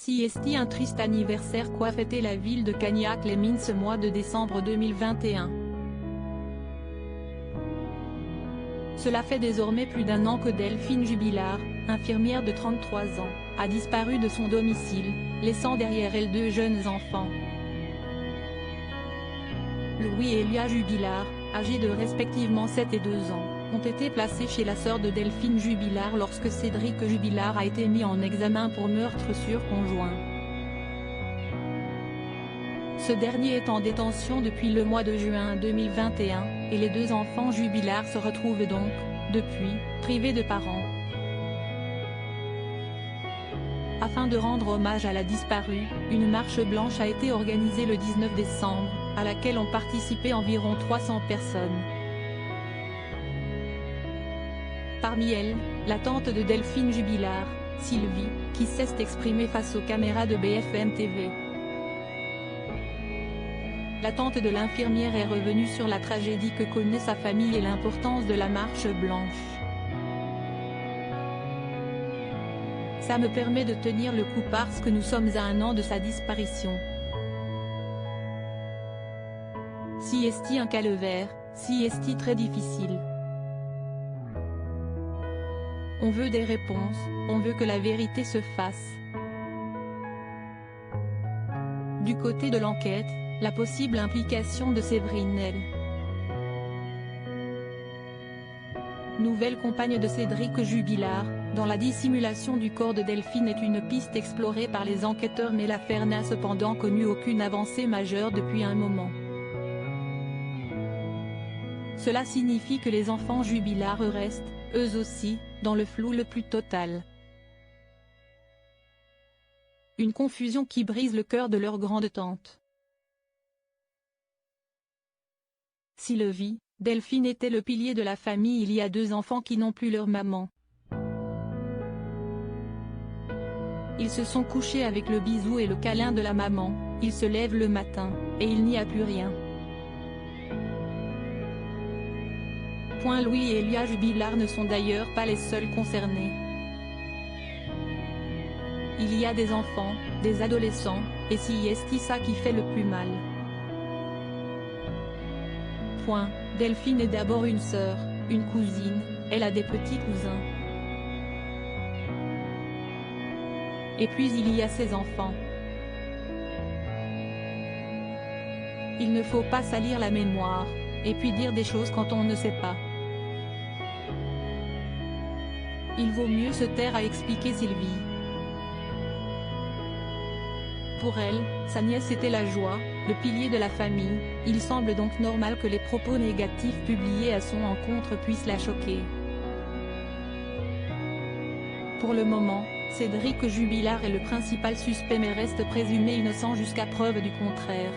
CST. Un triste anniversaire. Quoi fêter la ville de Cagnac-les-Mines ce mois de décembre 2021. Cela fait désormais plus d'un an que Delphine Jubilard, infirmière de 33 ans, a disparu de son domicile, laissant derrière elle 2 jeunes enfants. Louis et Elia Jubilard, âgés de respectivement 7 et 2 ans, ont été placés chez la sœur de Delphine Jubilard lorsque Cédric Jubilard a été mis en examen pour meurtre sur conjoint. Ce dernier est en détention depuis le mois de juin 2021, et les 2 enfants Jubilard se retrouvent donc, depuis, privés de parents. Afin de rendre hommage à la disparue, une marche blanche a été organisée le 19 décembre, à laquelle ont participé environ 300 personnes. Parmi elles, la tante de Delphine Jubilard, Sylvie, qui s'est exprimée face aux caméras de BFM TV. La tante de l'infirmière est revenue sur la tragédie que connaît sa famille et l'importance de la marche blanche. Ça me permet de tenir le coup parce que nous sommes à 1 an de sa disparition. CST. Un calvaire, CST très difficile. On veut des réponses, on veut que la vérité se fasse. Du côté de l'enquête, la possible implication de Séverine L. Nouvelle compagne de Cédric Jubilard, dans la dissimulation du corps de Delphine est une piste explorée par les enquêteurs, mais l'affaire n'a cependant connu aucune avancée majeure depuis un moment. Cela signifie que les enfants Jubilard restent, eux aussi, dans le flou le plus total. Une confusion qui brise le cœur de leur grande-tante. Sylvie, Delphine était le pilier de la famille. Il y a 2 enfants qui n'ont plus leur maman. Ils se sont couchés avec le bisou et le câlin de la maman, ils se lèvent le matin, et il n'y a plus rien. Louis et Elia Jubilard ne sont d'ailleurs pas les seuls concernés. Il y a des enfants, des adolescents, et c'est ça qui fait le plus mal. Delphine est d'abord une sœur, une cousine, elle a des petits cousins. Et puis il y a ses enfants. Il ne faut pas salir la mémoire, et puis dire des choses quand on ne sait pas. Il vaut mieux se taire, a expliqué Sylvie. Pour elle, sa nièce était la joie, le pilier de la famille, il semble donc normal que les propos négatifs publiés à son encontre puissent la choquer. Pour le moment, Cédric Jubilard est le principal suspect mais reste présumé innocent jusqu'à preuve du contraire.